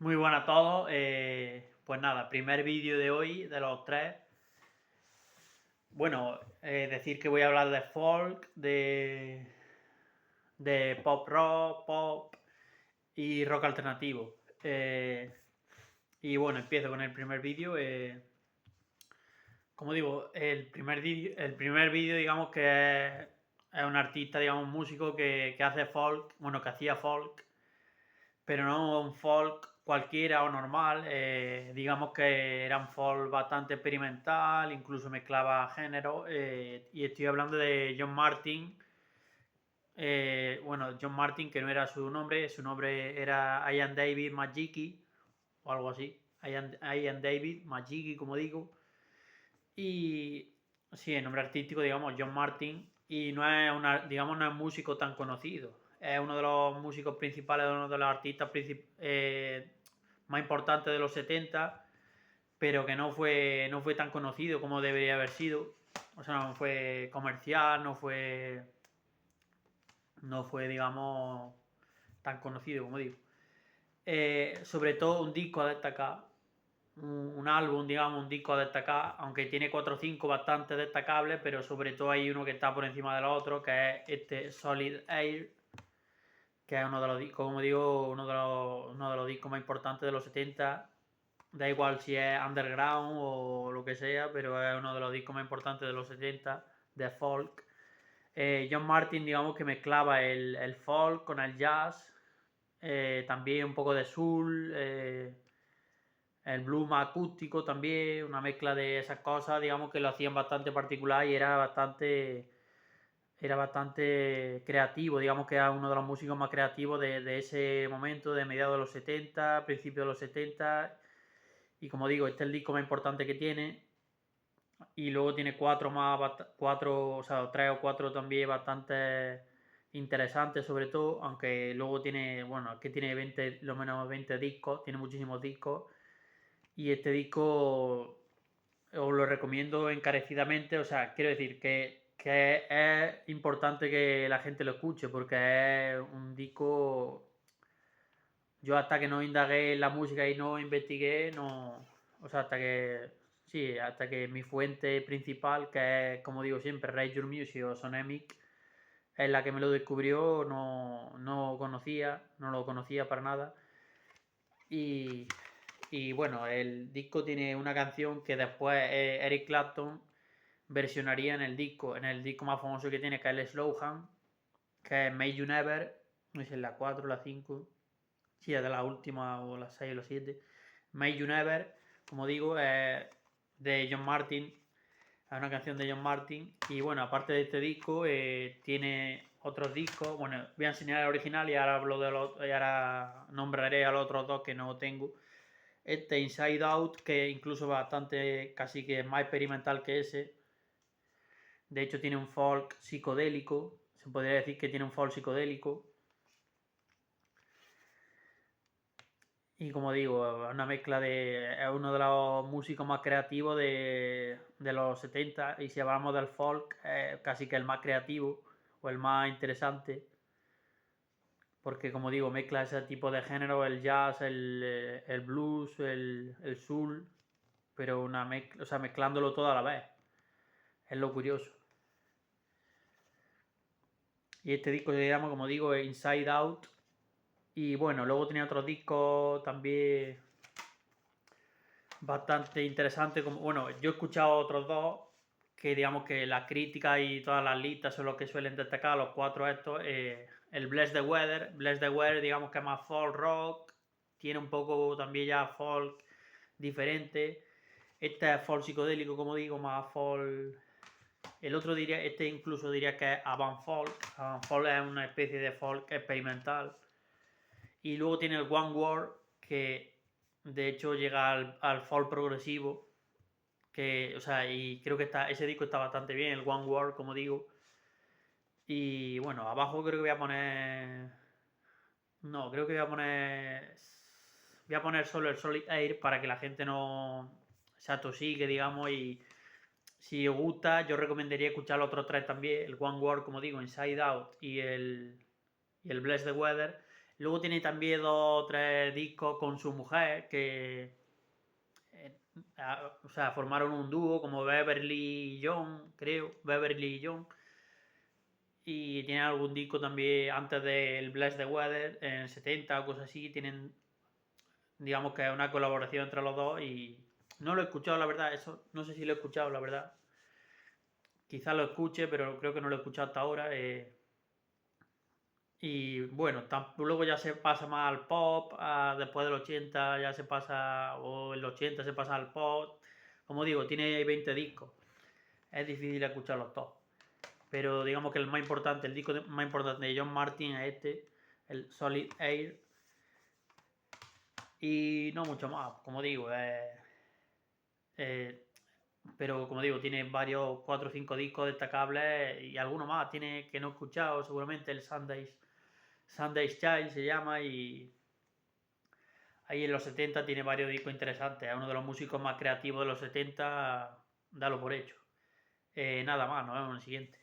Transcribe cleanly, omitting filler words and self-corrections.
Muy buenas a todos. Pues nada, primer vídeo de hoy de los tres. Bueno, decir que voy a hablar de folk, de pop rock, pop y rock alternativo. Y bueno, empiezo con el primer vídeo. Como digo, el primer vídeo, digamos que es un artista, digamos, un músico que hace folk, bueno, que hacía folk, pero no un folk cualquiera o normal, digamos que era un folk bastante experimental, incluso mezclaba géneros, y estoy hablando de John Martin. Bueno, John Martin, que no era su nombre era Ian David Majicki, o algo así, Ian David Majicki, como digo, y sí, el nombre artístico, digamos, John Martin, y digamos, no es músico tan conocido. Es uno de los músicos principales, uno de los artistas más importantes de los 70, pero que no fue tan conocido como debería haber sido. O sea, no fue comercial, no fue, digamos, tan conocido, como digo. Sobre todo un disco a destacar, un álbum, digamos, un disco a destacar, aunque tiene 4 o 5 bastante destacables, pero sobre todo hay uno que está por encima del otro, que es este Solid Air, que es uno de los discos, como digo, uno de los discos más importantes de los 70. Da igual si es underground o lo que sea, pero es uno de los discos más importantes de los 70 de folk. John Martin, digamos que mezclaba el folk con el jazz, también un poco de soul, el blues más acústico también, una mezcla de esas cosas, digamos que lo hacían bastante particular y era bastante creativo, digamos que era uno de los músicos más creativos de ese momento, de mediados de los 70, principios de los 70, y como digo, este es el disco más importante que tiene, y luego tiene o sea, tres o cuatro también bastante interesantes sobre todo, aunque luego tiene, bueno, es que tiene 20, lo menos 20 discos, tiene muchísimos discos, y este disco os lo recomiendo encarecidamente. O sea, quiero decir que es importante que la gente lo escuche porque es un disco. Yo hasta que no indagué en la música y no investigué, no. O sea, hasta que. Sí, hasta que mi fuente principal, que es, como digo siempre, Rate Your Music o Sonemic, es la que me lo descubrió, no lo conocía para nada. Y, y bueno, el disco tiene una canción que después Eric Clapton versionaría en el disco más famoso que tiene, que es el Slowhand, que es Made You Never, no sé si es la 4 o la 5, si es de la última o la 6 o la 7. Made You Never, como digo, es de John Martin, es una canción de John Martin. Y bueno, aparte de este disco, tiene otros discos. Bueno, voy a enseñar el original y ahora, y ahora nombraré a los otros dos que no tengo. Este Inside Out, que incluso bastante, casi que es más experimental que ese. De hecho, tiene un folk psicodélico. Se podría decir que tiene un folk psicodélico. Y como digo, es una mezcla de. Es uno de los músicos más creativos de los 70. Y si hablamos del folk, casi que el más creativo o el más interesante. Porque, como digo, mezcla ese tipo de género: el jazz, el blues, el soul. Pero o sea, mezclándolo todo a la vez. Es lo curioso. Y este disco se llama, como digo, Inside Out. Y bueno, luego tenía otros discos también bastante interesantes. Bueno, yo he escuchado otros dos que, digamos, que las críticas y todas las listas son los que suelen destacar, los cuatro estos. El Bless the Weather, digamos que es más folk rock, tiene un poco también ya folk diferente. Este es folk psicodélico, como digo, más folk. El otro incluso diría que es avant folk. Avant folk es una especie de folk experimental. Y luego tiene el One World, que de hecho llega al folk progresivo. O sea, y creo que ese disco está bastante bien, el One World, como digo. Y bueno, abajo creo que voy a poner. No, creo que voy a poner. Voy a poner solo el Solid Air para que la gente no se atosigue, digamos. Y si os gusta, yo recomendaría escuchar los otros tres también: el One World, como digo, Inside Out y el Bless the Weather. Luego tiene también 2 o 3 discos con su mujer que o sea, formaron un dúo como Beverly y John, creo, Beverly y John. Y tienen algún disco también antes del Bless the Weather, en el 70 o cosas así. Tienen, digamos que es una colaboración entre los dos y no lo he escuchado, la verdad. Eso no sé si lo he escuchado, la verdad. Quizás lo escuche, pero creo que no lo he escuchado hasta ahora. Y bueno, luego ya se pasa más al pop, después del 80 ya se pasa, o el 80 se pasa al pop. Como digo, tiene 20 discos. Es difícil escucharlos todos. Pero digamos que el más importante, el disco más importante de John Martin es este, el Solid Air. Y no mucho más, como digo. Eh, pero como digo, tiene varios, 4 o 5 discos destacables y algunos más tiene que no he escuchado, seguramente el Sunday's Child se llama y ahí en los 70 tiene varios discos interesantes, es uno de los músicos más creativos de los 70, dalo por hecho. Nada más, nos vemos en el siguiente.